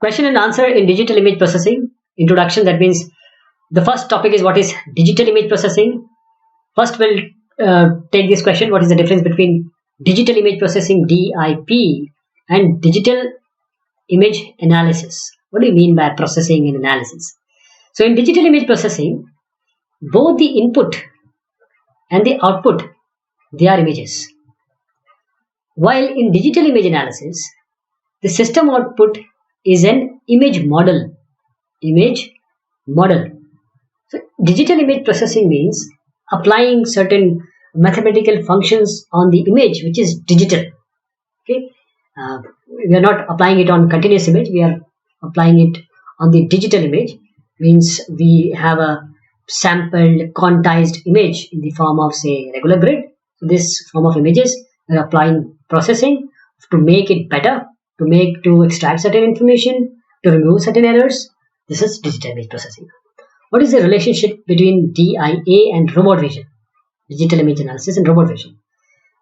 Question and answer in digital image processing. Introduction, that means the first topic is what is digital image processing. First we'll take this question, what is the difference between digital image processing DIP and digital image analysis. What do you mean by processing and analysis? So in digital image processing, both the input and the output, they are images. While in digital image analysis, the system output is an image model. So digital image processing means applying certain mathematical functions on the image which is digital. Okay, we are not applying it on continuous image, we are applying it on the digital image. Means we have a sampled quantized image in the form of, say, regular grid. So this form of images, we are applying processing to make it better, to extract certain information, to remove certain errors. This is digital image processing. What is the relationship between DIA and robot vision? Digital image analysis and robot vision.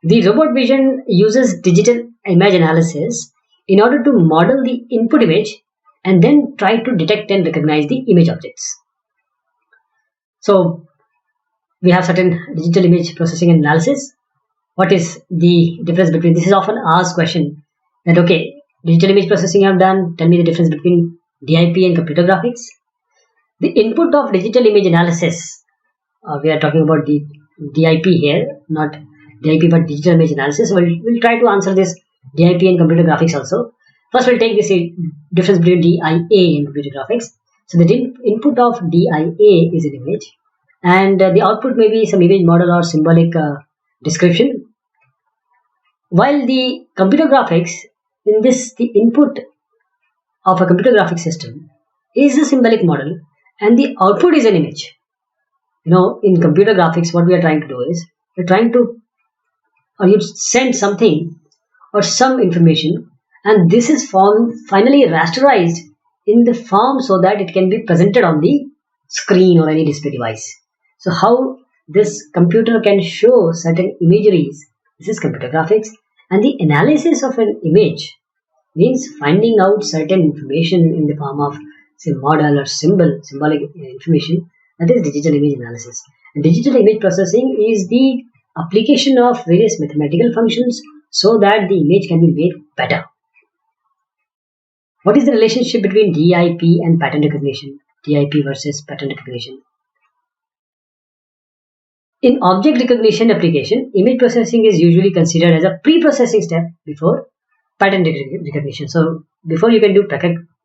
The robot vision uses digital image analysis in order to model the input image and then try to detect and recognize the image objects. So we have certain digital image processing and analysis. What is the difference between, this is often asked question, that okay, digital image processing I have done, tell me the difference between DIP and computer graphics. The input of digital image analysis, we are talking about the DIP here, not DIP but digital image analysis. We'll try to answer this DIP and computer graphics also. First we'll take this difference between DIA and computer graphics. So the input of DIA is an image, and the output may be some image model or symbolic description. While the computer graphics, in this the input of a computer graphics system is a symbolic model and the output is an image. In computer graphics, what we are trying to do is, we're trying to, or you send something or some information, and this is finally rasterized in the form so that it can be presented on the screen or any display device. So how this computer can show certain imageries, this is computer graphics. And the analysis of an image means finding out certain information in the form of, say, model or symbolic information. That is digital image analysis. And digital image processing is the application of various mathematical functions so that the image can be made better. What is the relationship between DIP and pattern recognition? DIP versus pattern recognition. In object recognition application, image processing is usually considered as a pre-processing step before pattern recognition. So before you can do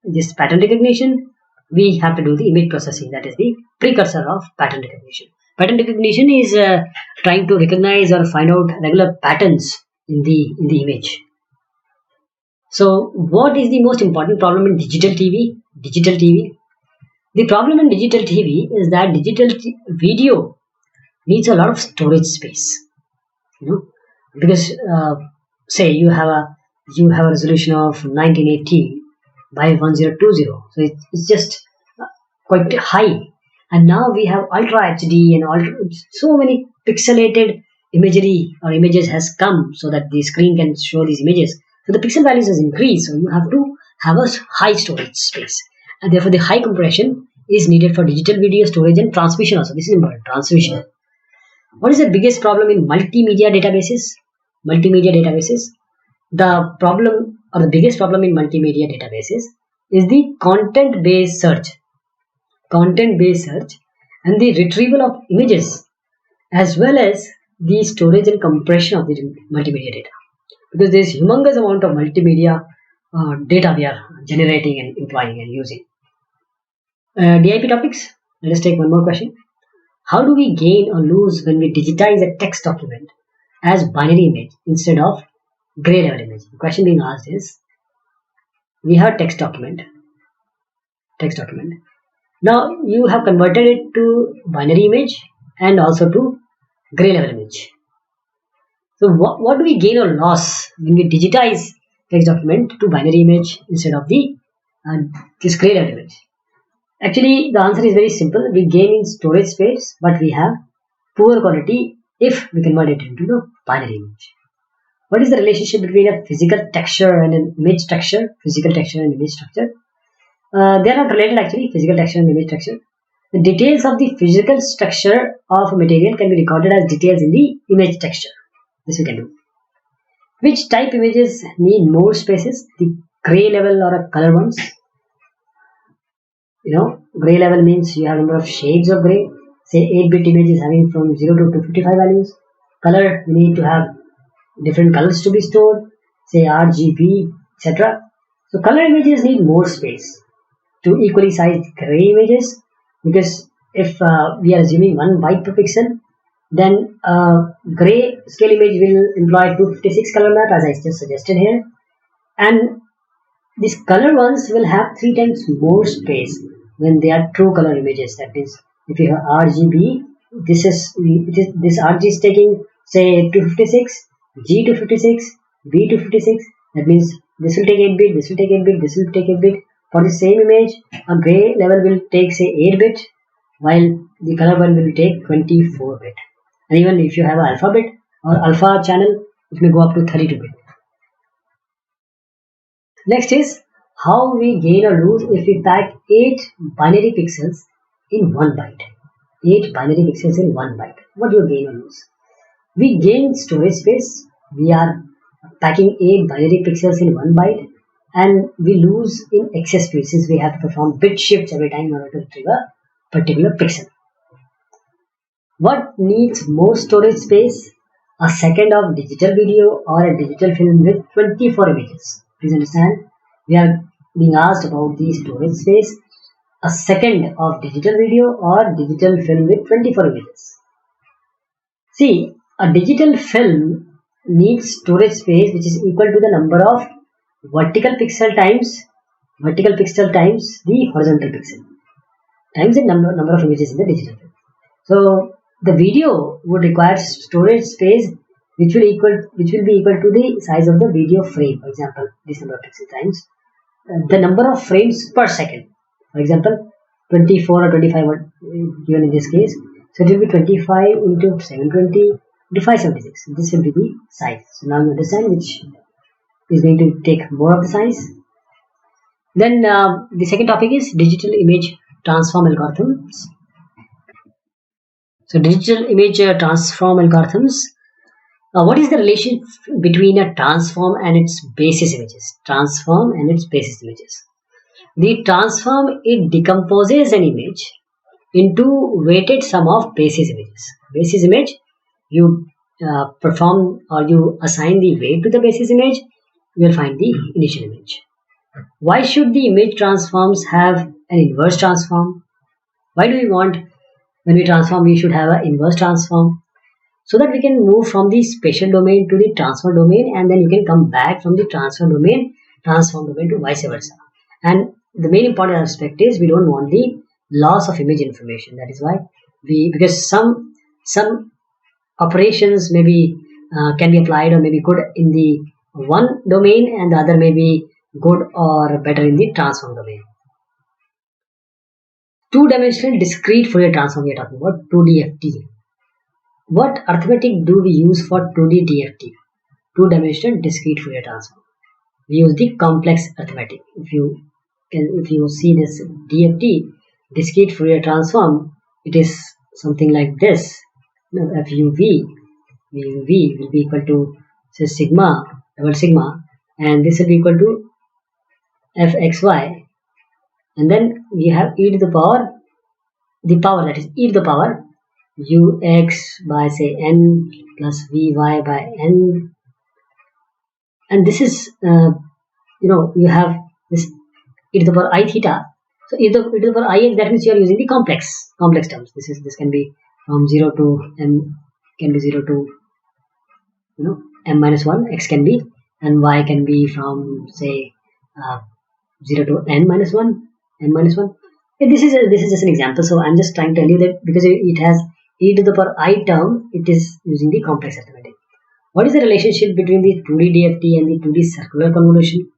this pattern recognition, we have to do the image processing. That is the precursor of pattern recognition. Pattern recognition is trying to recognize or find out regular patterns in the image. So what is the most important problem in digital TV? The problem in digital TV is that digital video needs a lot of storage space. Because say you have a resolution of 1980 by 1020, so it's just quite high. And now we have Ultra HD and so many pixelated imagery or images has come so that the screen can show these images. So the pixel values has increased, so you have to have a high storage space, and therefore the high compression is needed for digital video storage and transmission also. This is important, transmission. What is the biggest problem in multimedia databases? The problem, or the biggest problem in multimedia databases, is the content-based search and the retrieval of images, as well as the storage and compression of the multimedia data. Because there is humongous amount of multimedia data we are generating and employing and using. DIP topics. Let us take one more question. How do we gain or lose when we digitize a text document as binary image instead of gray level image? The question being asked is, we have text document. Now you have converted it to binary image and also to gray level image. So what do we gain or loss when we digitize text document to binary image instead of this gray level image? Actually, the answer is very simple. We gain in storage space, but we have poor quality if we convert it into the binary image. What is the relationship between a physical texture and an image texture? Physical texture and image structure. They are not related actually, physical texture and image texture. The details of the physical structure of a material can be recorded as details in the image texture. This we can do. Which type images need more spaces? The gray level or a color ones? Gray level means you have a number of shades of gray. Say 8-bit image is having from 0 to 255 values. Color, you need to have different colors to be stored. Say RGB, etc. So color images need more space to equally sized gray images, because if we are assuming 1 byte per pixel, then gray scale image will employ 256 color map as I just suggested here, and these color ones will have 3 times more space when they are true color images. That means if you have RGB, this RG is taking say 256, G 256, B 256. That means this will take 8-bit, this will take 8-bit, this will take 8-bit. For the same image, a gray level will take say 8-bit, while the color one will take 24-bit. And even if you have an alpha bit or alpha channel, it may go up to 32-bit. Next is how we gain or lose if we pack 8 binary pixels in 1 byte. 8 binary pixels in 1 byte. What do you gain or lose? We gain storage space. We are packing 8 binary pixels in 1 byte, and we lose in excess speed since we have to perform bit shifts every time in order to retrieve a particular pixel. What needs more storage space? A second of digital video or a digital film with 24 images. Please understand, we are being asked about the storage space. A second of digital video or digital film with 24 images. See, a digital film needs storage space which is equal to the number of vertical pixel times the horizontal pixel times the number of images in the digital film. So the video would require storage space which will be equal to the size of the video frame. For example, this number of pixel times the number of frames per second. For example, 24 or 25 were given in this case. So it will be 25 into 720 into 576. This will be the size. So now you understand which is going to take more of the size. Then the second topic is digital image transform algorithms. So digital image transform algorithms. What is the relation between a transform and its basis images? Transform and its basis images. The transform, it decomposes an image into weighted sum of basis images. Basis image, you perform or you assign the weight to the basis image, you will find the initial image. Why should the image transforms have an inverse transform? Why do we want, when we transform, we should have an inverse transform? So that we can move from the spatial domain to the transform domain, and then you can come back from the transform domain to vice versa. And the main important aspect is we don't want the loss of image information. That is why because some operations maybe can be applied or maybe good in the one domain and the other may be good or better in the transform domain. Two-dimensional discrete Fourier transform we are talking about, 2DFT. What arithmetic do we use for 2D DFT? Two-dimensional discrete Fourier transform. We use the complex arithmetic. If you see this DFT, discrete Fourier transform, it is something like this. FUV will be equal to say sigma, double sigma, and this will be equal to fxy, and then we have e to the power, that is e to the power ux by say n plus vy by n, and this is you have this e to the power I theta. So e to the power I x, that means you are using the complex terms. This can be from 0 to m, can be 0 to m minus 1, x can be, and y can be from say 0 to n minus 1. This is just an example, so I'm just trying to tell you that because it has e to the power I term, it is using the complex arithmetic. What is the relationship between the 2D DFT and the 2D circular convolution?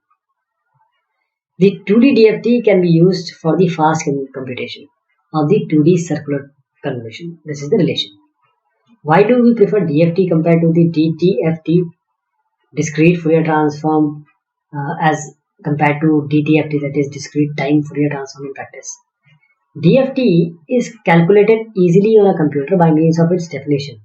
The 2D DFT can be used for the fast computation of the 2D circular convolution. This is the relation. Why do we prefer DFT compared to the DTFT, discrete Fourier transform, as compared to DTFT, that is discrete time Fourier transform in practice. DFT is calculated easily on a computer by means of its definition.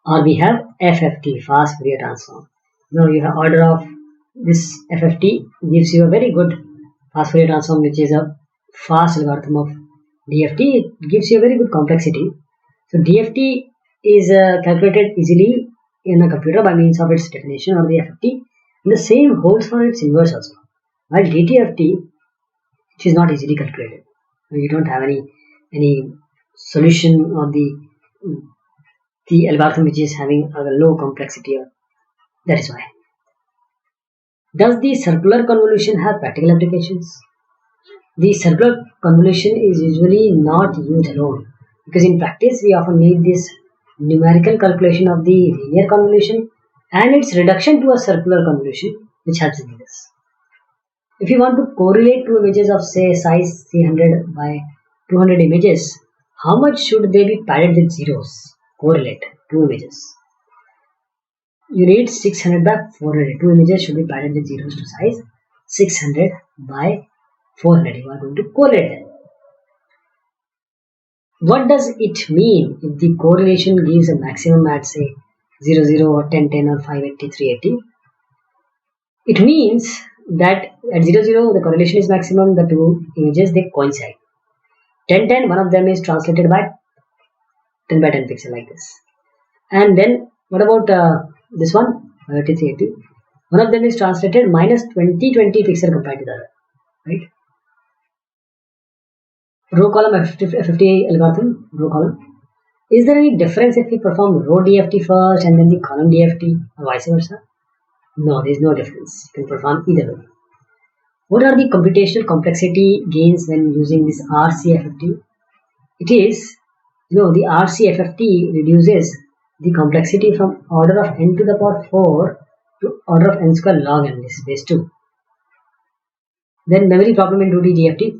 Or we have FFT, fast Fourier transform. Now you have order of this FFT gives you a very good fast Fourier transform, which is a fast algorithm of DFT. It gives you a very good complexity. So DFT is calculated easily in a computer by means of its definition or the FFT. And the same holds for its inverse also. While DTFT, which is not easily calculated. You don't have any solution or the algorithm which is having a low complexity. That is why. Does the circular convolution have practical applications? The circular convolution is usually not used alone, because in practice we often need this numerical calculation of the linear convolution and its reduction to a circular convolution, which helps in this. If you want to correlate two images of say size 300 by 200 images, how much should they be padded with zeros? Correlate two images. You need 600 by 400. Two images should be padded with zeros to size 600 by 400. You are going to correlate them. What does it mean if the correlation gives a maximum at say 0, 0 or 10, 10 or 580, 380? It means that at 0, 0 the correlation is maximum, the two images they coincide. 10, 10, one of them is translated by 10 by 10 pixel like this. And then what about this one, 580, 380? One of them is translated minus 20, 20 pixel compared to the other, right? Row column FFT algorithm, row column. Is there any difference if we perform row DFT first and then the column DFT or vice versa? No, there is no difference. You can perform either way. What are the computational complexity gains when using this RCFFT? It is, the RCFFT reduces the complexity from order of n to the power 4 to order of n square log n, this is base 2. Then memory problem in 2D DFT.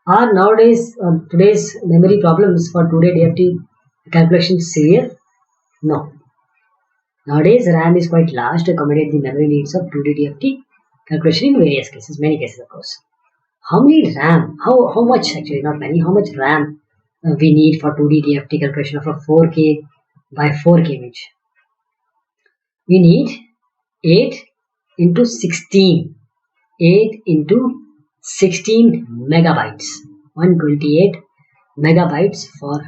Are nowadays today's memory problems for 2D DFT calculations severe? No. Nowadays RAM is quite large to accommodate the memory needs of 2D DFT calculation in various cases, many cases of course. How many RAM, how much actually, not many, how much RAM we need for 2D DFT calculation of a 4K by 4K image? We need 8 into 16 megabytes, 128 megabytes for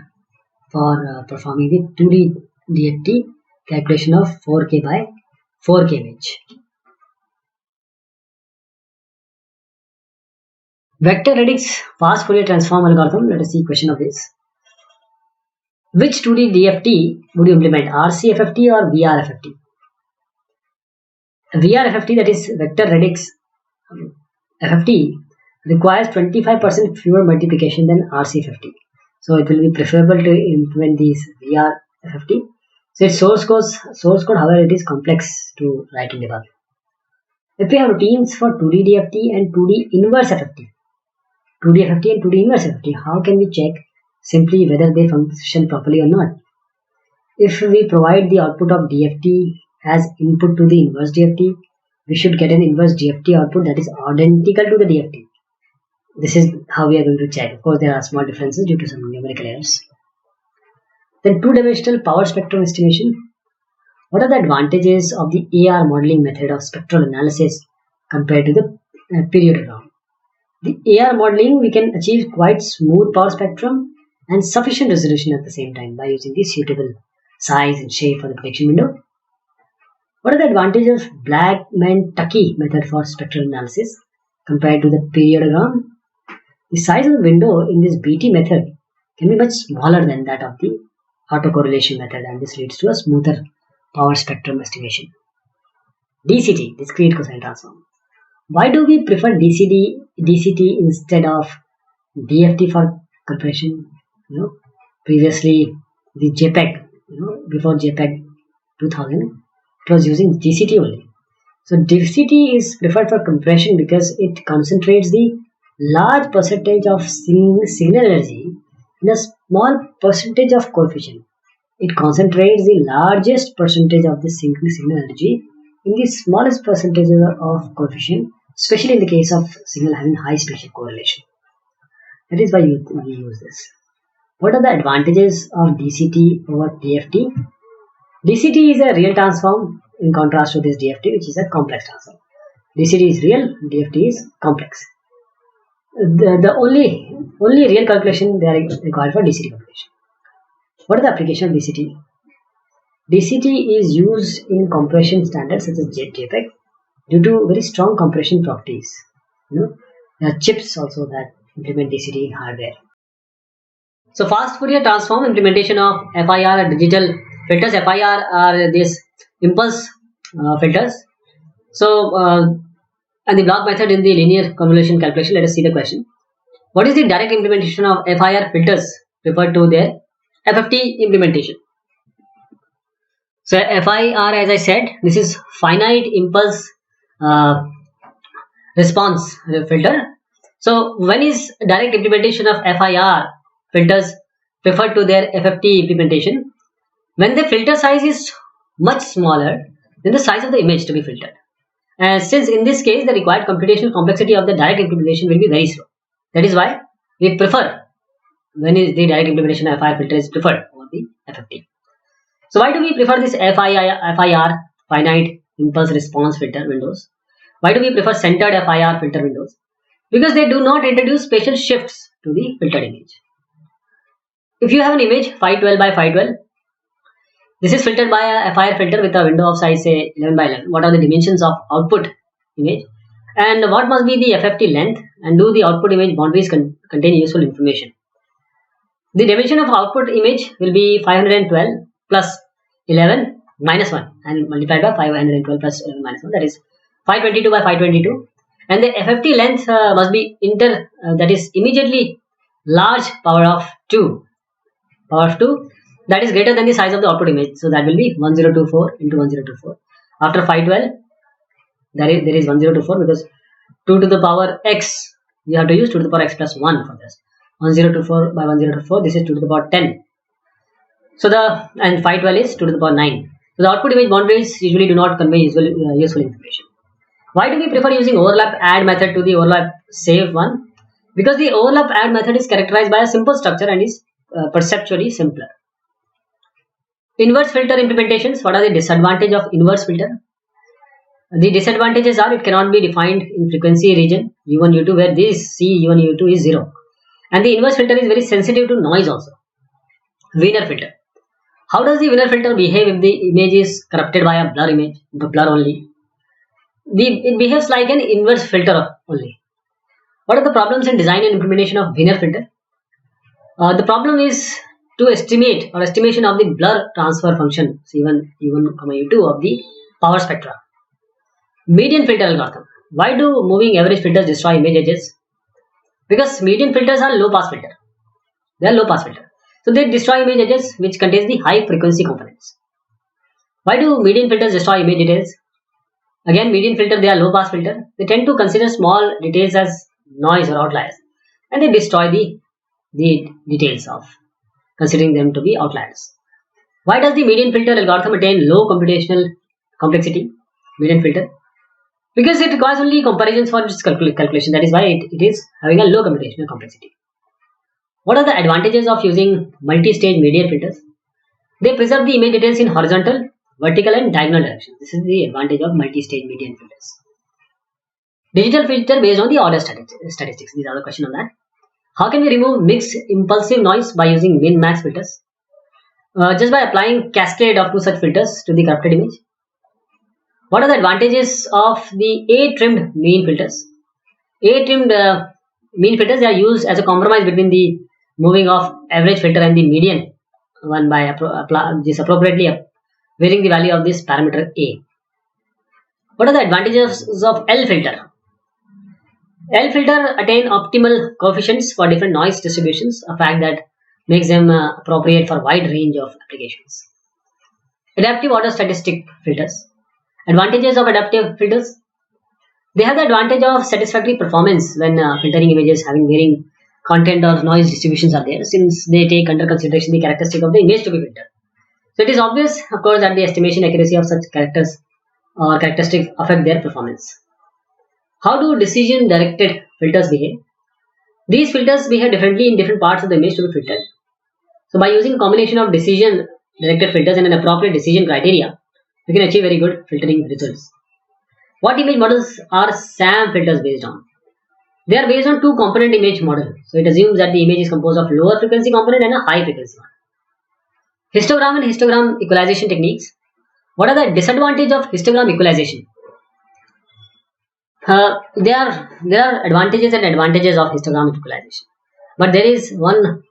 performing the 2D DFT calculation of 4K by 4K image. Vector Radix fast Fourier transform algorithm. Let us see question of this. Which 2D DFT would you implement, RCFFT or VRFFT? VRFFT, that is Vector Radix FFT, requires 25% fewer multiplication than RCFFT. So it will be preferable to implement these VRFFT. So its source code, however, it is complex to write in debug. If we have routines for 2D DFT and 2D inverse FFT, 2D FFT and 2D inverse FFT, how can we check simply whether they function properly or not? If we provide the output of DFT as input to the inverse DFT, we should get an inverse DFT output that is identical to the DFT. This is how we are going to check. Of course, there are small differences due to some numerical errors. Then two-dimensional power spectrum estimation. What are the advantages of the AR modeling method of spectral analysis compared to the periodogram? The AR modeling, we can achieve quite smooth power spectrum and sufficient resolution at the same time by using the suitable size and shape for the prediction window. What are the advantages of Blackman-Tuckey method for spectral analysis compared to the periodogram? The size of the window in this BT method can be much smaller than that of the autocorrelation method, and this leads to a smoother power spectrum estimation. DCT, discrete cosine transform. Why do we prefer DCT instead of DFT for compression? Previously the JPEG, before JPEG 2000, it was using DCT only. So DCT is preferred for compression because it concentrates the large percentage of signal energy in a small percentage of coefficient. It concentrates the largest percentage of the signal energy in the smallest percentage of coefficient, especially in the case of signal having high spatial correlation. That is why we use this. What are the advantages of DCT over DFT? DCT is a real transform in contrast to this DFT, which is a complex transform. DCT is real, DFT is complex. The only real calculation they are required for DCT calculation. What is the application of DCT? DCT is used in compression standards such as JPEG due to very strong compression properties. There are chips also that implement DCT in hardware. So fast Fourier transform implementation of FIR digital filters. FIR are these impulse filters. So and the block method in the linear convolution calculation. Let us see the question. What is the direct implementation of FIR filters referred to their FFT implementation? So FIR, as I said, this is finite impulse response filter. So when is direct implementation of FIR filters referred to their FFT implementation? When the filter size is much smaller than the size of the image to be filtered. And since in this case the required computational complexity of the direct implementation will be very slow. That is why we prefer when is the direct implementation of FIR filter is preferred over the FFT. So why do we prefer this FIR finite impulse response filter windows? Why do we prefer centered FIR filter windows? Because they do not introduce spatial shifts to the filtered image. If you have an image 512 by 512, this is filtered by a FIR filter with a window of size say 11 by 11. What are the dimensions of output image? And what must be the FFT length? And do the output image boundaries contain useful information? The dimension of output image will be 512 plus 11 minus 1 and multiplied by 512 plus 11 minus 1, that is 522 by 522. And the FFT length must be that is immediately large power of 2 that is greater than the size of the output image. So that will be 1024 into 1024. After 512 there is 1024 because 2 to the power x, you have to use 2 to the power x plus 1 for this. 1024 by 1024, this is 2 to the power 10. So and 512 is 2 to the power 9. So the output image boundaries usually do not convey useful information. Why do we prefer using overlap add method to the overlap save one? Because the overlap add method is characterized by a simple structure and is perceptually simpler. Inverse filter implementations. What are the disadvantages of inverse filter? The disadvantages are it cannot be defined in frequency region U1, U2 where this C U1, U2 is 0. And the inverse filter is very sensitive to noise also. Wiener filter. How does the Wiener filter behave if the image is corrupted by a blur image, blur only? It behaves like an inverse filter only. What are the problems in design and implementation of Wiener filter? The problem is to estimate or estimation of the blur transfer function C1, U1, U2 of the power spectra. Median filter algorithm. Why do moving average filters destroy image edges? Because median filters are low pass filter. They are low pass filter. So they destroy image edges which contains the high frequency components. Why do median filters destroy image details? Again, median filter, they are low pass filter. They tend to consider small details as noise or outliers, and they destroy the details of considering them to be outliers. Why does the median filter algorithm attain low computational complexity? Median filter, because it requires only comparisons for its calculation. That is why it is having a low computational complexity. What are the advantages of using multi-stage median filters? They preserve the image details in horizontal, vertical and diagonal direction. This is the advantage of multi-stage median filters. Digital filter based on the order statistics. These are the question on that. How can we remove mixed impulsive noise by using min-max filters? Just by applying cascade of two such filters to the corrupted image. What are the advantages of the A-trimmed mean filters? A-trimmed mean filters, they are used as a compromise between the moving of average filter and the median one by appropriately varying the value of this parameter A. What are the advantages of L filter? L filter attain optimal coefficients for different noise distributions, a fact that makes them appropriate for wide range of applications. Adaptive order statistic filters. Advantages of adaptive filters. They have the advantage of satisfactory performance when filtering images having varying content or noise distributions are there, since they take under consideration the characteristic of the image to be filtered. So it is obvious, of course, that the estimation accuracy of such characters or characteristics affect their performance. How do decision directed filters behave? These filters behave differently in different parts of the image to be filtered. So by using a combination of decision directed filters and an appropriate decision criteria, we can achieve very good filtering results. What image models are SAM filters based on? They are based on two component image model. So it assumes that the image is composed of lower frequency component and a high frequency one. Histogram and histogram equalization techniques. What are the disadvantages of histogram equalization? There are advantages and advantages of histogram equalization, but there is one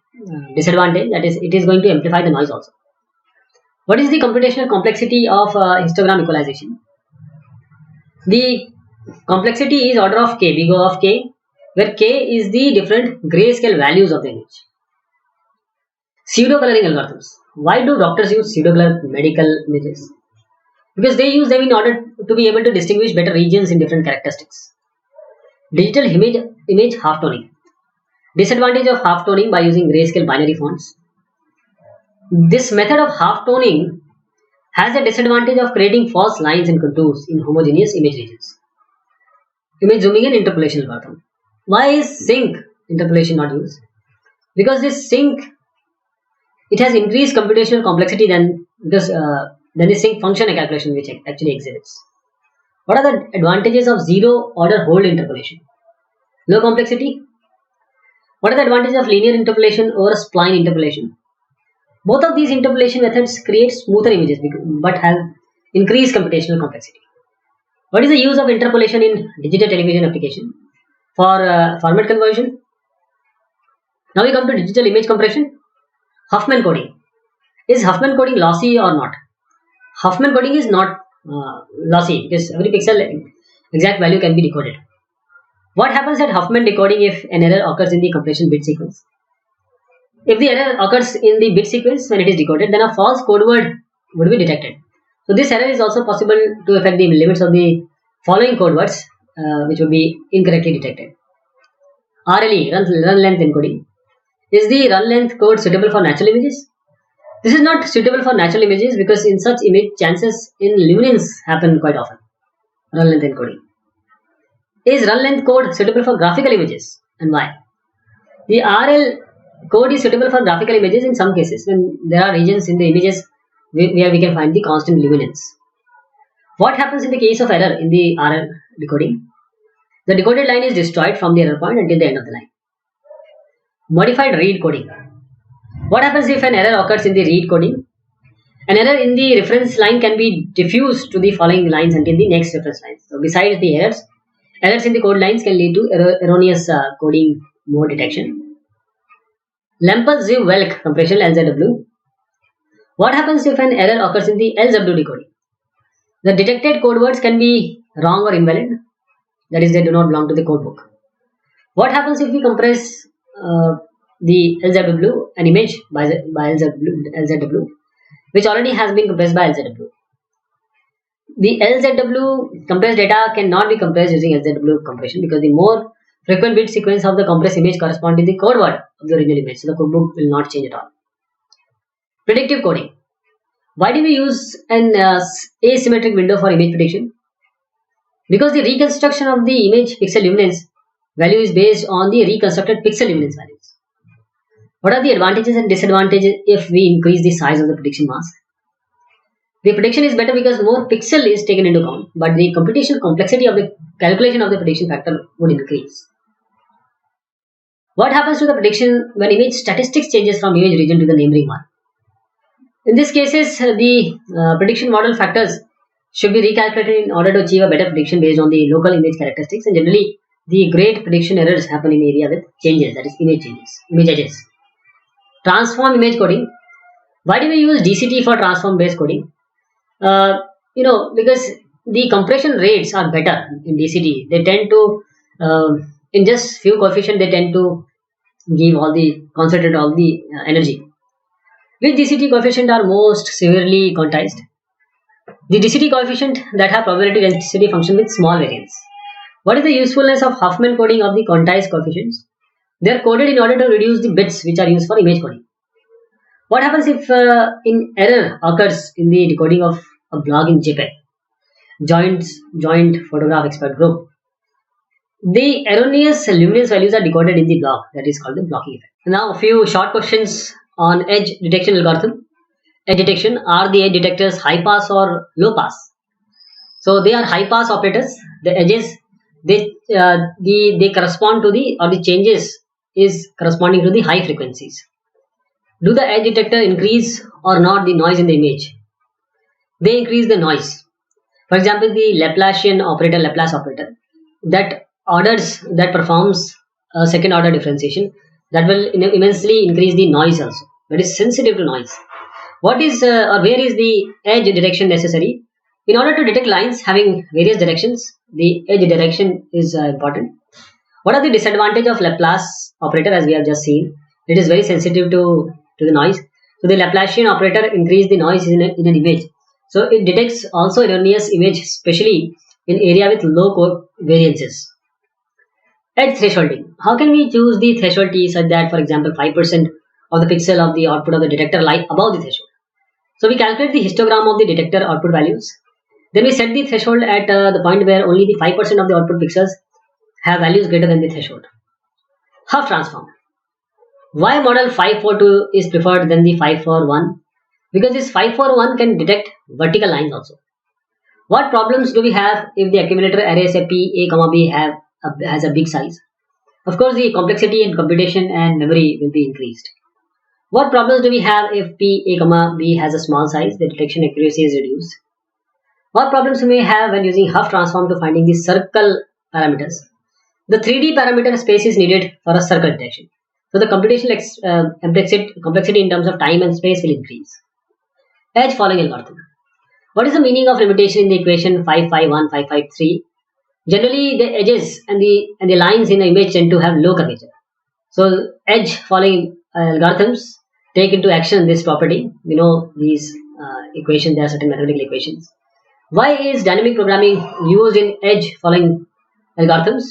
disadvantage, that is it is going to amplify the noise also. What is the computational complexity of histogram equalization? The complexity is order of k, big O of k, where k is the different grayscale values of the image. Pseudo coloring algorithms. Why do doctors use pseudo color medical images? Because they use them in order to be able to distinguish better regions in different characteristics. Digital image halftoning. Disadvantage of halftoning by using grayscale binary fonts. This method of halftoning has the disadvantage of creating false lines and contours in homogeneous image regions. Image zooming and interpolation algorithm. Why is sync interpolation not used? Because this sync, it has increased computational complexity than the sync function calculation which actually exhibits. What are the advantages of zero order hold interpolation? Low complexity. What are the advantages of linear interpolation over spline interpolation? Both of these interpolation methods create smoother images but have increased computational complexity. What is the use of interpolation in digital television application? For format conversion. Now we come to digital image compression. Huffman coding. Is Huffman coding lossy or not? Huffman coding is not lossy because every pixel exact value can be decoded. What happens at Huffman decoding if an error occurs in the compression bit sequence? If the error occurs in the bit sequence when it is decoded, then a false code word would be detected. So this error is also possible to affect the limits of the following code words, which would be incorrectly detected. RLE, run length encoding. Is the run length code suitable for natural images? This is not suitable for natural images because in such image chances in luminance happen quite often. Run length encoding. Is run length code suitable for graphical images and why? The RL code is suitable for graphical images in some cases when there are regions in the images where we can find the constant luminance. What happens in the case of error in the RL decoding? The decoded line is destroyed from the error point until the end of the line. Modified read coding. What happens if an error occurs in the read coding? An error in the reference line can be diffused to the following lines until the next reference line. So besides the errors in the code lines can lead to erroneous coding mode detection. Lempel-Ziv-Welk compression LZW. What happens if an error occurs in the LZW decoding? The detected code words can be wrong or invalid. That is, they do not belong to the code book. What happens if we compress the LZW, an image by LZW, which already has been compressed by LZW? The LZW compressed data cannot be compressed using LZW compression because the more frequent bit sequence of the compressed image correspond to the code word of the original image, so the code book will not change at all. Predictive coding. Why do we use an asymmetric window for image prediction? Because the reconstruction of the image pixel luminance value is based on the reconstructed pixel luminance values. What are the advantages and disadvantages if we increase the size of the prediction mask? The prediction is better because more pixel is taken into account, but the computational complexity of the calculation of the prediction factor would increase. What happens to the prediction when image statistics changes from image region to the neighboring one? In these cases, the prediction model factors should be recalculated in order to achieve a better prediction based on the local image characteristics, and generally the great prediction errors happen in area with changes, that is image edges. Transform image coding. Why do we use DCT for transform based coding? Because the compression rates are better in DCT. They tend to, in just few coefficients, they tend to give concentrate all the energy. Which DCT coefficient are most severely quantized? The DCT coefficient that have probability density function with small variance. What is the usefulness of Huffman coding of the quantized coefficients? They are coded in order to reduce the bits which are used for image coding. What happens if an error occurs in the decoding of a blog in JPEG? Joint photograph expert group. The erroneous luminance values are decoded in the block, that is called the blocking effect. Now a few short questions on edge detection algorithm. Edge detection, are the edge detectors high pass or low pass? So they are high pass operators. The edges they correspond to the changes is corresponding to the high frequencies. Do the edge detector increase or not the noise in the image? They increase the noise. For example, the Laplace operator that performs a second order differentiation, that will immensely increase the noise also. That is sensitive to noise. What is or where is the edge detection necessary? In order to detect lines having various directions, the edge detection is important. What are the disadvantage of Laplace operator? As we have just seen, it is very sensitive to the noise. So the Laplacian operator increase the noise in an image. So it detects also erroneous image, especially in area with low variances. Edge thresholding. How can we choose the threshold T such that, for example, 5% of the pixel of the output of the detector lie above the threshold? So we calculate the histogram of the detector output values. Then we set the threshold at the point where only the 5% of the output pixels have values greater than the threshold. Hough transform. Why model 542 is preferred than the 541? Because this 541 can detect vertical lines also. What problems do we have if the accumulator array say P, A, comma B has a big size? Of course, the complexity and computation and memory will be increased. What problems do we have if P, A, comma B has a small size? The detection accuracy is reduced. What problems we may have when using Hough transform to finding the circle parameters? The 3D parameter space is needed for a circle detection. So the computational complexity in terms of time and space will increase. Edge following algorithm. What is the meaning of limitation in the equation 551, 553? Generally, the edges and the lines in the image tend to have low curvature. So edge following algorithms take into action this property. We know these equations, there are certain mathematical equations. Why is dynamic programming used in edge following algorithms?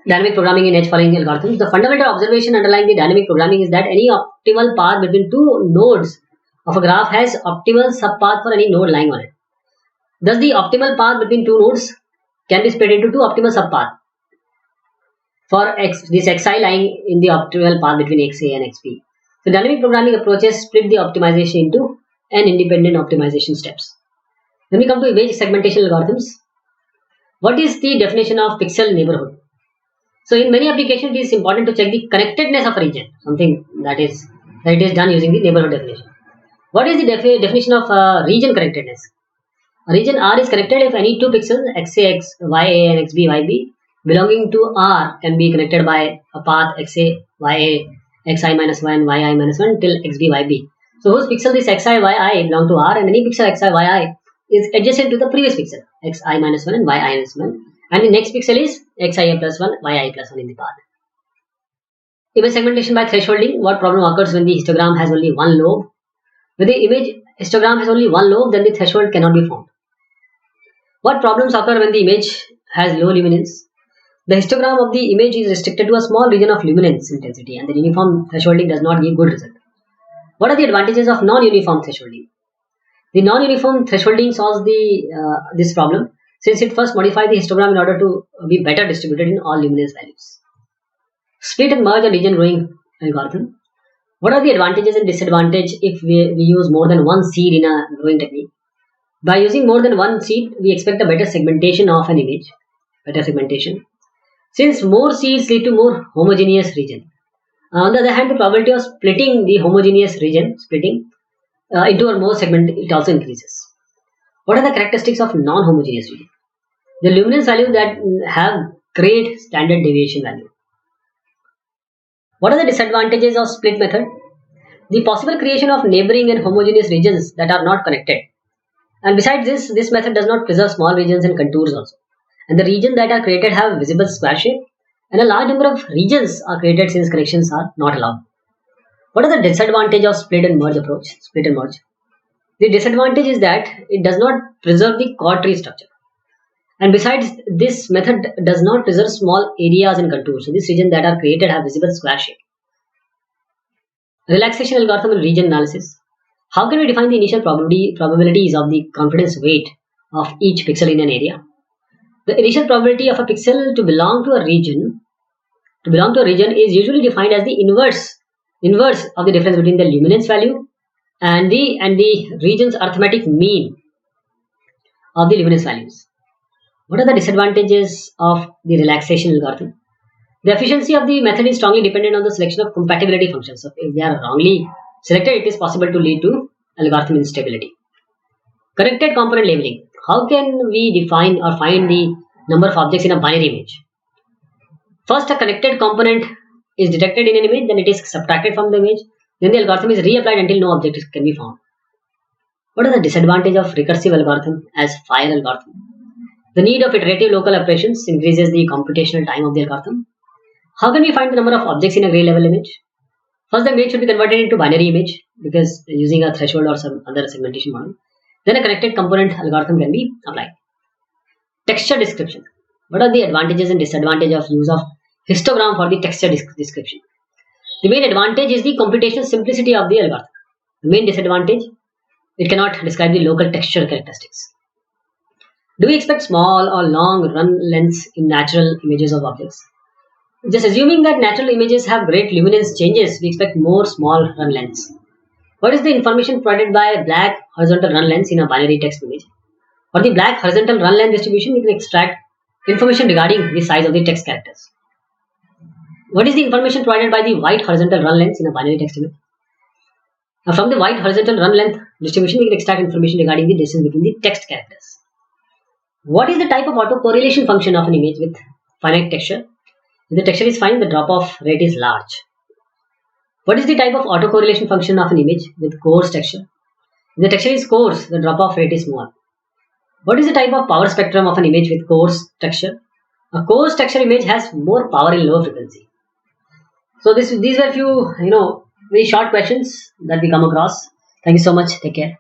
Dynamic programming in edge following algorithms. The fundamental observation underlying the dynamic programming is that any optimal path between two nodes of a graph has optimal subpath for any node lying on it. Thus, the optimal path between two nodes can be split into two optimal subpaths for this xi lying in the optimal path between xa and xb. So, dynamic programming approaches split the optimization into n independent optimization steps. When we come to image segmentation algorithms, what is the definition of pixel neighborhood? So, in many applications, it is important to check the connectedness of a region, something that is done using the neighborhood definition. What is the definition of region connectedness? A region R is connected if any two pixels xa, ya and xb, yb belonging to R can be connected by a path xa, ya, xi minus 1, yi minus 1 till xb, yb. So whose pixel this xi, yi belong to R, and any pixel xi, yi is adjacent to the previous pixel xi minus 1 and yi minus 1, and the next pixel is xi plus 1, yi plus 1 in the path. Image segmentation by thresholding. What problem occurs when the histogram has only one lobe? When the image histogram has only one lobe, then the threshold cannot be found. What problems occur when the image has low luminance? The histogram of the image is restricted to a small region of luminance intensity, and the uniform thresholding does not give good result. What are the advantages of non-uniform thresholding? The non-uniform thresholding solves this problem, since it first modifies the histogram in order to be better distributed in all luminance values. Split and merge and region growing algorithm. What are the advantages and disadvantages if we use more than one seed in a growing technique? By using more than one seed, we expect a better segmentation of an image. Since more seeds lead to more homogeneous region. On the other hand, the probability of splitting the homogeneous region, into a more segment, it also increases. What are the characteristics of non-homogeneous region? The luminance value that have great standard deviation value. What are the disadvantages of split method? The possible creation of neighboring and homogeneous regions that are not connected. And besides this method does not preserve small regions and contours also. And the regions that are created have visible square shape, and a large number of regions are created since connections are not allowed. What are the disadvantages of split and merge approach? Split and merge. The disadvantage is that it does not preserve the chord tree structure. And besides, this method does not preserve small areas and contours. So these regions that are created have visible square shape. Relaxation algorithm and region analysis. How can we define the initial probabilities of the confidence weight of each pixel in an area? The initial probability of a pixel to belong to a region is usually defined as the inverse of the difference between the luminance value and the region's arithmetic mean of the luminance values. What are the disadvantages of the relaxation algorithm? The efficiency of the method is strongly dependent on the selection of compatibility functions. So if they are wrongly selected, it is possible to lead to algorithm instability. Connected component labeling. How can we define or find the number of objects in a binary image? First, a connected component is detected in an image, then it is subtracted from the image, then the algorithm is reapplied until no object can be found. What is the disadvantage of recursive algorithm as file algorithm? The need of iterative local operations increases the computational time of the algorithm. How can we find the number of objects in a gray level image? First, the image should be converted into binary image because using a threshold or some other segmentation model. Then a connected component algorithm can be applied. Texture description. What are the advantages and disadvantages of use of histogram for the texture description? The main advantage is the computational simplicity of the algorithm. The main disadvantage, it cannot describe the local texture characteristics. Do we expect small or long run lengths in natural images of objects? Just assuming that natural images have great luminance changes, we expect more small run lengths. What is the information provided by black horizontal run lengths in a binary text image? For the black horizontal run length distribution, we can extract information regarding the size of the text characters. What is the information provided by the white horizontal run lengths in a binary text image? Now, from the white horizontal run length distribution, we can extract information regarding the distance between the text characters. What is the type of autocorrelation function of an image with finite texture? If the texture is fine, the drop-off rate is large. What is the type of autocorrelation function of an image with coarse texture? If the texture is coarse, the drop-off rate is small. What is the type of power spectrum of an image with coarse texture? A coarse texture image has more power in low frequency. So these were few, very short questions that we come across. Thank you so much. Take care.